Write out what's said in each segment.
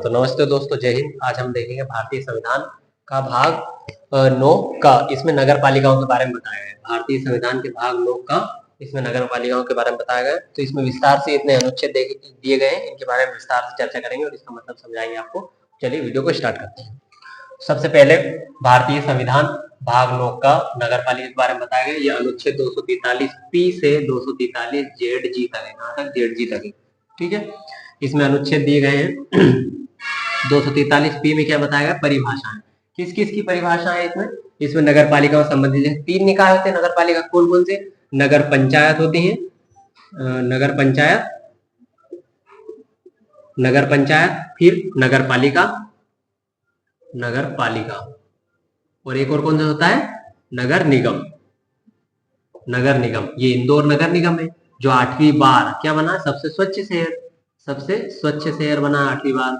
तो नमस्ते दोस्तों, जय हिंद। आज हम देखेंगे भारतीय संविधान का भाग 9 का। इसमें नगर पालिकाओं के बारे में बताया गया है। भारतीय संविधान के भाग 9 का इसमें नगर पालिकाओं के बारे में बताया गया है। तो इसमें विस्तार से इतने अनुच्छेद दिए गए हैं, इनके बारे में विस्तार से चर्चा करेंगे और इसका मतलब समझाएंगे आपको। चलिए वीडियो को स्टार्ट करते हैं। सबसे पहले भारतीय संविधान भाग 9 का नगर पालिका के बारे में बताया गया। यह अनुच्छेद 243 पी से 243 जेड जी तक है। कहाँ तक? जेड जी तक है। ठीक है, इसमें अनुच्छेद दिए गए हैं। 243 पी में क्या बताया गया? परिभाषाएं। किस किस की परिभाषा है इसमें? इसमें नगर पालिका से संबंधित 3 निकाय होते हैं। नगर पालिका कौन कौन से? नगर पंचायत होती है, नगर पंचायत, फिर नगर पालिका, और एक और कौन सा होता है? नगर निगम। ये इंदौर नगर निगम है, जो 8वीं बार क्या बना? सबसे स्वच्छ शहर बना 8वीं बार।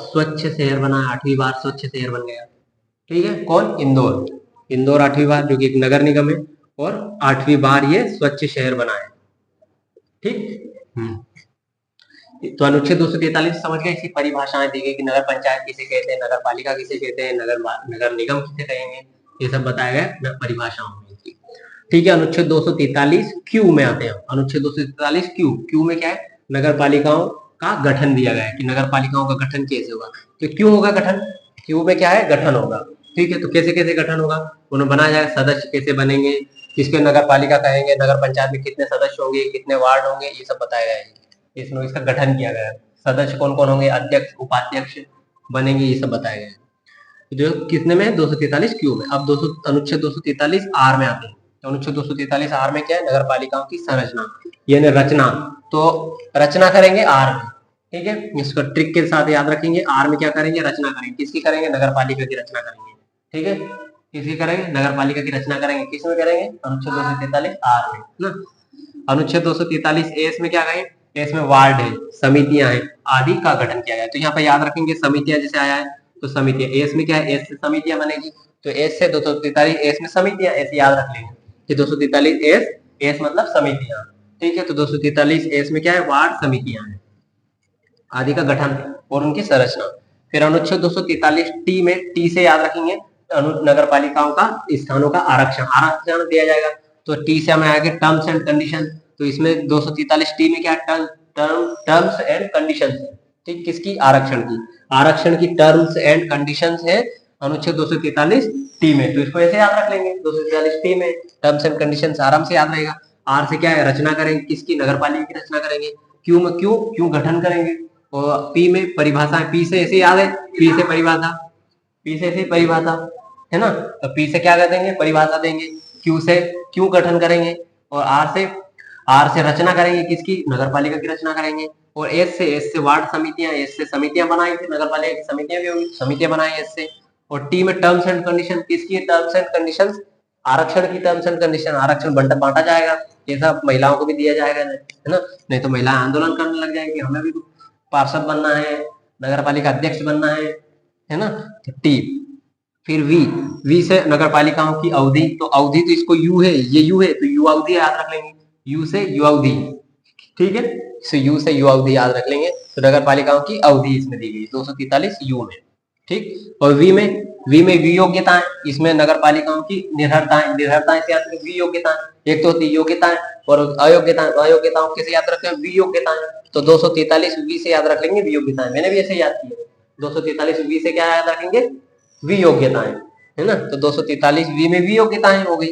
स्वच्छ शहर बना 8वीं बार, स्वच्छ शहर बन गया। ठीक है, कौन? इंदौर 8वीं बार, जो कि एक नगर निगम है, और 8वीं बार ये स्वच्छ शहर बना है। ठीक। तो अनुच्छेद 243 समझ गए। इसकी परिभाषाएं दी गई कि नगर पंचायत किसे कहते हैं, नगर पालिका किसे कहते हैं, नगर निगम किसे कहेंगे, ये सब बताया गया परिभाषाओं में। ठीक है, अनुच्छेद 243 क्यू में आते हैं। अनुच्छेद 243 क्यू में क्या है? नगर पालिकाओं का गठन दिया गया है कि नगर पालिकाओं का गठन कैसे होगा। तो क्यों होगा गठन? क्यू में क्या है? गठन होगा। ठीक है, तो कैसे कैसे गठन होगा? उन्हें बनाया जाएगा। सदस्य कैसे बनेंगे, किसके नगर पालिका कहेंगे, नगर पंचायत में कितने सदस्य होंगे, कितने वार्ड होंगे, ये सब बताया गया है। इसमें इसका गठन किया गया है। सदस्य कौन कौन होंगे, अध्यक्ष उपाध्यक्ष बनेंगे, ये सब बताया गया है। जो कितने में? 243 क्यू में। अब अनुच्छेद 243 आर में आते हैं। तो अनुच्छेद 243 आर में क्या है? नगर पालिकाओं की संरचना, यानी रचना। तो रचना करेंगे आर में। ठीक है, इसको ट्रिक के साथ याद रखेंगे। आर में क्या करेंगे? रचना करेंगे। किसकी करेंगे? नगर पालिका की रचना करेंगे। ठीक है, किसकी करेंगे? नगर पालिका की रचना करेंगे। किसमें करेंगे? अनुच्छेद 243 आर में ना। अनुच्छेद 243 एस में क्या कहें? एस में वार्ड है, समितियां हैं, आदि का गठन किया गया। तो यहाँ पे याद रखेंगे समितियां जैसे आया है, तो समितियां एस में क्या है? एस से समितियां बनेगी। तो एस से 243 एस में समितियां, ऐसे याद रख लेंगे कि 243 एस मतलब समितियां। ठीक है, तो 243 एस में क्या है? वार्ड, समितियां हैं, आदि का गठन और उनकी संरचना। फिर अनुच्छेद 243 टी में, टी से याद रखेंगे नगर पालिकाओं का स्थानों का आरक्षण दिया जाएगा। तो टी से हमें आएगा टर्म्स एंड कंडीशन। तो इसमें 243 टी में क्या? Terms and condition. ठीक, किसकी? आरक्षण की टर्म्स एंड कंडीशन है अनुच्छेद 243 टी में। तो इसको ऐसे याद रख लेंगे, 243 टी में टर्म्स एंड कंडीशन आराम से याद रहेगा। आर से क्या है? रचना करेंगे, किसकी? नगर पालिका की रचना करेंगे। क्यू में क्यों गठन करेंगे। और पी में परिभाषा, पी से ऐसे याद है, पी से ऐसे परिभाषा है ना। तो पी से क्या कर देंगे? परिभाषा देंगे। क्यू से क्यों गठन करेंगे, और आर से रचना करेंगे, किसकी? नगर पालिका की रचना करेंगे। और एस से वार्ड समितियां, एस से समितियां बनाएंगे, नगर पालिका की समितियां भी होंगी, समितियां बनाएंगे एस से। और टी में टर्म्स एंड कंडीशन, किसकी टर्म्स एंड कंडीशन? आरक्षण की टर्म्स एंड कंडीशन। आरक्षण बांटा जाएगा, ये सब महिलाओं को भी दिया जाएगा, है ना। नहीं तो महिलाएं आंदोलन करने लग जाएंगी, हमें भी पार्षद बनना है, नगर पालिका अध्यक्ष बनना है ना। टी। फिर वी से नगर पालिकाओं की अवधि। तो अवधि तो इसको यू है, ये यू है, तो यू अवधि याद रख लेंगे। यू से यू अवधि। ठीक है, यू से यू अवधि याद रख लेंगे। तो नगर पालिकाओं की अवधि इसमें दी गई 243 यू में। ठीक, और वी में वियोग्यताएं। इसमें नगर पालिकाओं की निर्भरताएं से याद रखें। वियोग्यताएं एक तो होती है योग्यताएं और अयोग्यताओं कैसे याद रखते हैं? वियोग्यताएं। तो 243 वी से याद रख लेंगे वियोग्यताएं। मैंने भी ऐसे याद किया। 243 वी से क्या याद रखेंगे? वियोग्यताएं, है ना। तो 243 वी में वियोग्यताएं हो गई।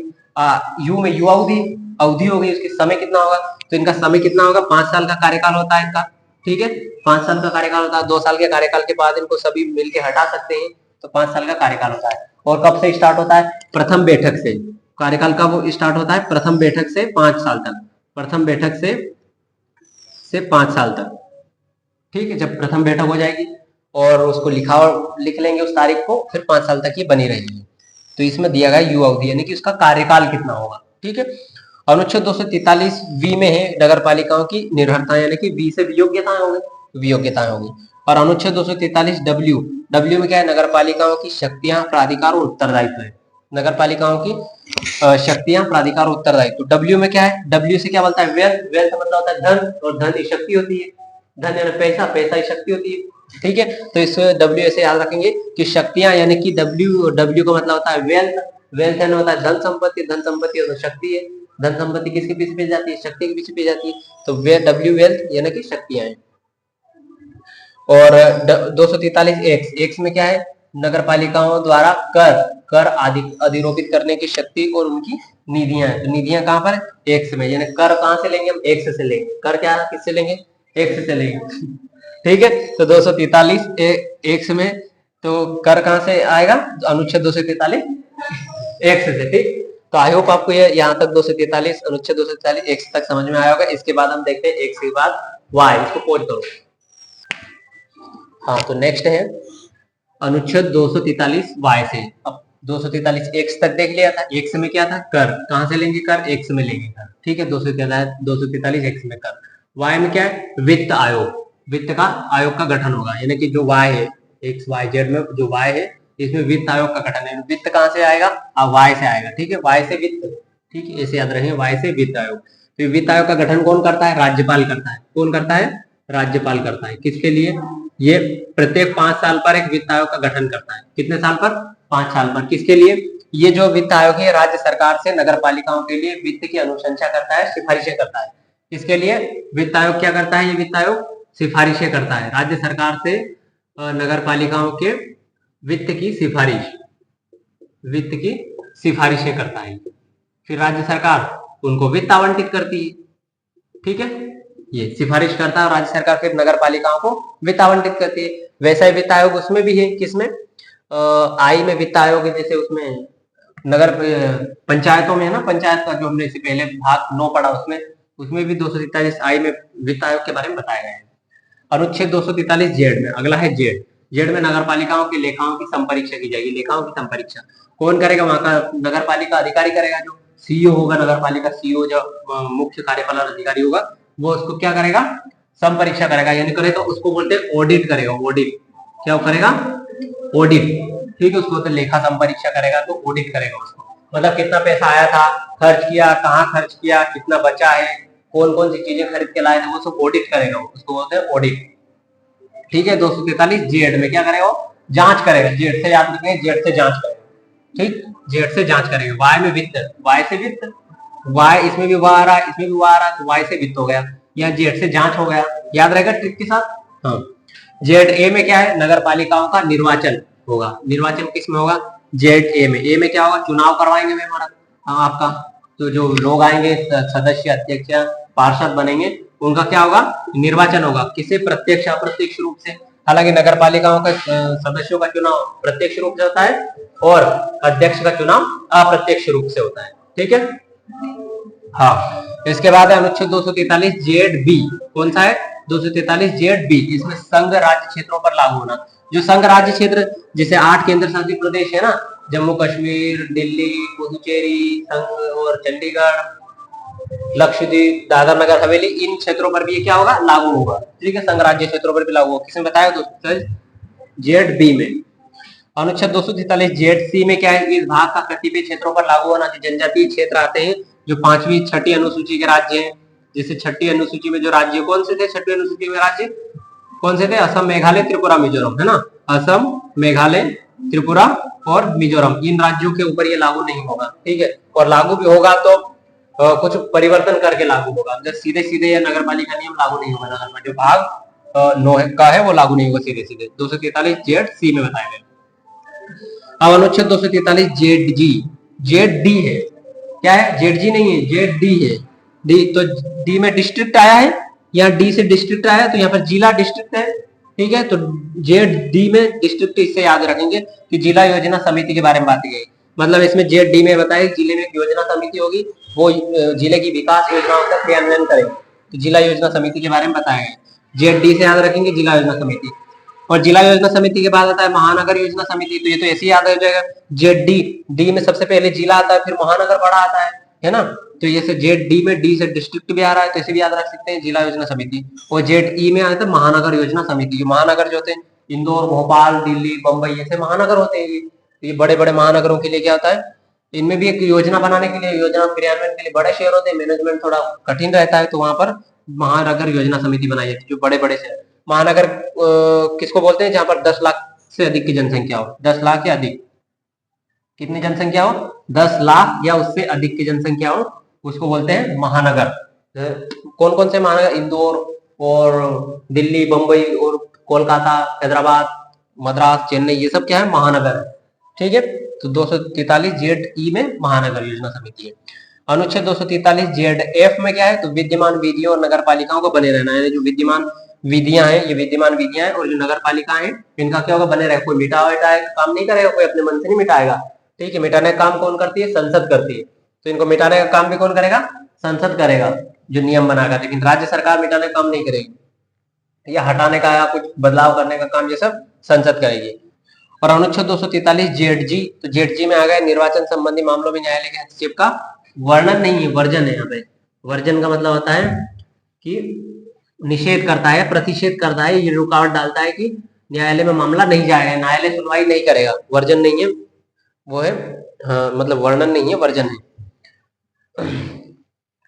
यू में यू अवधि हो गई। उसकी समय कितना होगा? तो इनका समय कितना होगा? 5 साल का कार्यकाल होता है इनका। ठीक है, 5 साल का कार्यकाल होता है। 2 साल के कार्यकाल के बाद इनको सभी मिलकर हटा सकते हैं। तो 5 साल का कार्यकाल होता है। और कब से स्टार्ट होता है? प्रथम बैठक से। कार्यकाल कब स्टार्ट होता है? प्रथम बैठक से 5 साल तक। प्रथम बैठक से 5 साल तक। ठीक है, जब प्रथम बैठक हो जाएगी और उसको लिख लेंगे उस तारीख को, फिर 5 साल तक ये बनी रहेगी। तो इसमें दिया गया यू अवधि, यानी कि उसका कार्यकाल कितना होगा। ठीक है, अनुच्छेद 243 वी में है नगर पालिकाओं की निर्भरताएं, यानी कि वी से वियोग्यताएं होगी। और अनुच्छेद 243 डब्ल्यू में क्या है? नगर पालिकाओं की शक्तियां, प्राधिकार और उत्तरदायित्व है। नगर पालिकाओं की शक्तियां, प्राधिकार और दायित्व। डब्ल्यू में क्या है? डब्ल्यू से क्या बोलता है? वेल्थ मतलब होता है धन, और धन की शक्ति होती है। धन यानी पैसा, पैसा की शक्ति होती है। ठीक है, तो इस W ऐसे याद रखेंगे कि शक्तियां, यानी कि W का मतलब होता है वेल्थ, वेल्थ यानी होता है धन संपत्ति, धन संपत्ति तो शक्ति है, धन संपत्ति किसके पीछे पे जाती है, शक्ति के पीछे पे जाती है, तो W वेल्थ यानी कि शक्तियां हैं। और 243 एक्स, एक्स में क्या है, नगर पालिकाओं द्वारा कर, कर अधिरोपित करने की शक्ति और उनकी निधियां, तो निधियां कहां पर, एक्स में, यानी कर कहां से लेंगे हम, एक्स से लेंगे, कर क्या किससे लेंगे, एक्स से लेंगे। ठीक है, तो 243 एक्स में, तो कर कहां से आएगा, अनुच्छेद 243 एक्स से। ठीक, तो आई होप आपको ये यहाँ तक 243 अनुच्छेद 243 एक्स तक समझ में आया होगा। इसके बाद हम देखते हैं एक्स के बाद वाई, इसको पोज करो। हाँ, तो नेक्स्ट है अनुच्छेद 243 वाई से। अब 243 एक्स तक देख लिया था, एक्स में क्या था, कर, कहां से लेंगे कर, एक्स में लेंगे कर। ठीक है, 243 एक्स में कर। वाई में क्या है, वित्त आयोग, वित्त का आयोग का गठन होगा, यानी कि जो वाई है, एक्स वाई जेड में जो वाई है, इसमें वित्त आयोग का गठन है। वित्त कहां से आएगा, वाई से आएगा। ठीक है, वाई से वित्त, ठीक है, ऐसे याद रखेंगे, वाई से वित्त आयोग। तो वित्त आयोग का गठन कौन करता है, राज्यपाल करता है। कौन करता है, राज्यपाल करता है। किसके लिए, ये प्रत्येक 5 साल पर एक वित्त आयोग का गठन करता है। कितने साल पर, 5 साल पर। किसके लिए, ये जो वित्त आयोग है राज्य सरकार से नगर पालिकाओं के लिए वित्त की अनुशंसा करता है, सिफारिशें करता है। इसके लिए वित्त आयोग क्या करता है, ये वित्त आयोग सिफारिशें करता है राज्य सरकार से नगर पालिकाओं के वित्त की सिफारिश, वित्त की सिफारिशें करता है। फिर राज्य सरकार उनको वित्त आवंटित करती है। ठीक है, ये सिफारिश करता है और राज्य सरकार फिर नगर पालिकाओं को वित्त आवंटित करती है। वैसा ही वित्त आयोग उसमें भी है, किसमें, आई में वित्त आयोग है, जैसे उसमें नगर पंचायतों में है ना, पंचायत का जो हमने इससे पहले भाग 9 पढ़ा, उसमें उसमें भी 243 आई में वित्त आयोग के बारे में बताया गया है। अनुच्छेद 243 जेड में, अगला है जेड। जेड में नगर पालिकाओं की लेखाओं की संपरीक्षा की जाएगी। लेखाओं की संपरीक्षा कौन करेगा, वहां का नगर पालिका अधिकारी करेगा, जो सीईओ होगा नगर पालिका, सीईओ जो मुख्य कार्यपालन अधिकारी होगा, वो उसको क्या करेगा, संपरीक्षा करेगा, यानी करेगा, उसको बोलते हैं ऑडिट करेगा। ऑडिट क्या करेगा, ऑडिट। ठीक है, उसको बोलते लेखा संपरीक्षा करेगा, तो ऑडिट करेगा उसको, मतलब कितना पैसा आया था, खर्च किया, कहाँ खर्च किया, कितना बचा है, कौन कौन सी चीजें खरीद के लाए थे, वो सब ऑडिट करेगा, उसको बोलते हैं ऑडिट। ठीक है, 243 जेड में क्या करेगा, वो जांच करेगा। जेड से याद रखेंगे, जेड से जांच करेगा। ठीक, जेड से जांच करेगा। वाई में वित्त, वाई से वित्त, वाई इसमें भी वाई आ रहा है, इसमें भी वाई आ रहा है, तो वाई से वित्त हो गया, या जेड से जांच हो गया। याद रहेगा ट्रिक के साथ। हाँ, जेड ए में क्या है, नगर पालिकाओं का निर्वाचन होगा। निर्वाचन किस में होगा, जेड ए में। ए में क्या होगा, चुनाव करवाएंगे मेमोरा, हाँ आपका, तो जो लोग आएंगे सदस्य, अध्यक्ष, पार्षद बनेंगे, उनका क्या होगा, निर्वाचन होगा। किसे, प्रत्यक्ष अप्रत्यक्ष रूप से। हालांकि नगर पालिकाओं का सदस्यों का चुनाव प्रत्यक्ष रूप से होता है और अध्यक्ष का चुनाव अप्रत्यक्ष रूप से होता है। ठीक है, हाँ, इसके बाद है अनुच्छेद 243 जेड बी। कौन सा है, 243 जेड बी। इसमें संघ राज्य क्षेत्रों पर लागू होना। जो संघ राज्य क्षेत्र, जैसे 8 केंद्र शासित प्रदेश है ना, जम्मू कश्मीर, दिल्ली, पुदुचेरी, संघ और चंडीगढ़, लक्षद्वीप, दादर नगर हवेली, इन क्षेत्रों पर भी ये क्या होगा, लागू होगा। ठीक है, संघ राज्य क्षेत्रों पर भी लागू होगा। किसमें बताया, दोस्तों जेड बी में। अनुच्छेद 243 जेड सी में क्या है, इस भाग का कतिपय क्षेत्रों पर लागू होना। जनजातीय क्षेत्र आते हैं, जो 5वीं 6ठी अनुसूची के राज्य हैं। जैसे 6ठी अनुसूची में जो राज्य कौन से थे, 6ठी अनुसूची में राज्य कौन से थे, असम, मेघालय, त्रिपुरा, मिजोरम, है ना। असम, मेघालय, त्रिपुरा और मिजोरम, इन राज्यों के ऊपर ये लागू नहीं होगा। ठीक है, और लागू भी होगा तो कुछ परिवर्तन करके लागू होगा। जब सीधे सीधे या नगर पालिका नियम लागू नहीं होगा, नगर में जो भाग 9 का है वो लागू नहीं होगा सीधे सीधे। 243 जेड सी में बताया गया। अब अनुच्छेद 243 जेड जी, जेड डी है, क्या है, जेड जी नहीं है, जेड डी है। डी, तो डी में डिस्ट्रिक्ट आया है, यहाँ डी से डिस्ट्रिक्ट आया है, तो यहाँ पर जिला डिस्ट्रिक्ट है। ठीक है, तो जेड डी में डिस्ट्रिक्ट, इससे याद रखेंगे कि जिला योजना समिति के बारे में बात की गई। मतलब इसमें जेड डी में बताया जिले में एक योजना समिति होगी, वो जिले की विकास योजनाओं का क्रियान्वयन करेगी, तो जिला योजना समिति के बारे में बताया गया। जेड डी से याद रखेंगे जिला योजना समिति। और जिला योजना समिति के बाद आता है महानगर योजना समिति, तो ये तो ऐसे ही याद हो जाएगा। जेड डी, डी में सबसे पहले जिला आता है, फिर महानगर बड़ा आता है ना। तो ये जेड डी में डी से डिस्ट्रिक्ट भी आ रहा है, तो ऐसे भी याद रख सकते हैं जिला योजना समिति। और जेड ई में आता है महानगर योजना समिति। जो महानगर जो होते हैं, इंदौर, भोपाल, दिल्ली, बम्बई, ऐसे महानगर होते हैं। ये बड़े बड़े महानगरों के लिए क्या होता है, इनमें भी एक योजना बनाने के लिए, योजना क्रियान्वयन के लिए बड़े शहर होते हैं, मैनेजमेंट थोड़ा कठिन रहता है, तो वहां पर महानगर योजना समिति बनाई जाती है, जो बड़े बड़े शहर। महानगर किसको बोलते हैं जहां पर 10 लाख से अधिक की जनसंख्या हो, 10 लाख या अधिक, कितनी जनसंख्या हो, 10 लाख या उससे अधिक की जनसंख्या हो, उसको बोलते हैं महानगर। कौन कौन से महानगर, इंदौर और दिल्ली, बंबई और कोलकाता, हैदराबाद, मद्रास, चेन्नई, ये सब क्या है, महानगर है। ठीक है, तो 243 जेड ई में महानगर योजना समिति है। अनुच्छेद 243 जेड एफ में क्या है, तो विद्यमान विधियों और नगर पालिकाओं को बने रहना है। जो विद्यमान विधियां हैं, ये विद्यमान विधियां हैं, और जो नगर पालिका है इनका क्या होगा, बने रहे। कोई मिटा काम नहीं करेगा, कोई अपने मन से नहीं मिटाएगा। ठीक है, मिटाने का काम कौन करती है, संसद करती है। तो इनको मिटाने का काम भी कौन करेगा, संसद करेगा, जो नियम बनाएगा। लेकिन राज्य सरकार मिटाने का काम नहीं करेगी, या हटाने का या कुछ बदलाव करने का काम ये सब संसद करेगी। और अनुच्छेद 243 जेड जी, तो जेड जी में आ गए निर्वाचन संबंधी मामलों में न्यायालय के हस्तक्षेप का वर्णन नहीं है, वर्जन है। यहाँ पे वर्जन का मतलब होता है कि निषेध करता है, प्रतिषेध करता है, ये रुकावट डालता है कि न्यायालय में मामला नहीं जाएगा, न्यायालय सुनवाई नहीं करेगा। वर्जन नहीं है, वो है हाँ, मतलब वर्णन नहीं है, वर्जन है।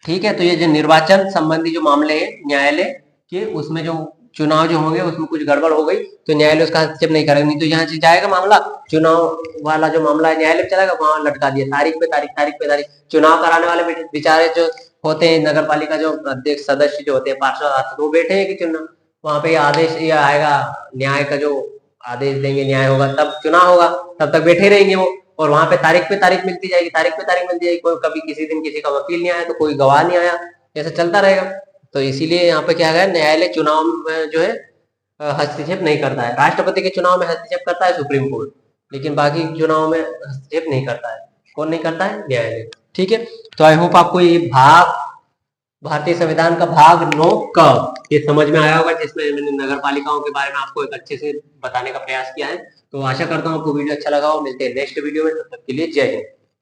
ठीक है, तो ये जो निर्वाचन संबंधी जो मामले हैं न्यायालय के, उसमें जो चुनाव जो होंगे उसमें कुछ गड़बड़ हो गई तो न्यायालय उसका हस्तक्षेप नहीं करेगा। नहीं तो यहाँ से जाएगा मामला, चुनाव वाला जो मामला है न्यायालय चलेगा, वहां लटका दिया, तारीख पे तारीख, तारीख पे तारीख। चुनाव कराने वाले बेचारे जो होते हैं, नगर पालिका जो अध्यक्ष सदस्य जो होते हैं, पार्षद, वो बैठे हैं कि चुनाव वहां पे आदेश ये आएगा, न्याय का जो आदेश देंगे, न्याय होगा, तब चुनाव होगा, तब तक बैठे रहेंगे वो। और वहां पे तारीख मिलती जाएगी, तारीख पे तारीख मिलती जाएगी। कोई कभी किसी दिन किसी का वकील नहीं आया तो कोई गवाह नहीं आया, ऐसा चलता रहेगा। तो इसीलिए यहाँ पे क्या है, न्यायालय चुनाव में जो है हस्तक्षेप नहीं करता है। राष्ट्रपति के चुनाव में हस्तक्षेप करता है सुप्रीम कोर्ट, लेकिन बाकी चुनाव में हस्तक्षेप नहीं करता है। कौन नहीं करता है, न्यायालय। ठीक है, तो आई होप आपको ये भाग, भारतीय संविधान का भाग 9 का ये समझ में आया होगा, जिसमें मैंने नगर पालिकाओं के बारे में आपको एक अच्छे से बताने का प्रयास किया है। तो आशा करता हूँ आपको वीडियो अच्छा लगा हो। मिलते हैं नेक्स्ट वीडियो में, तब तक के लिए जय हिंद।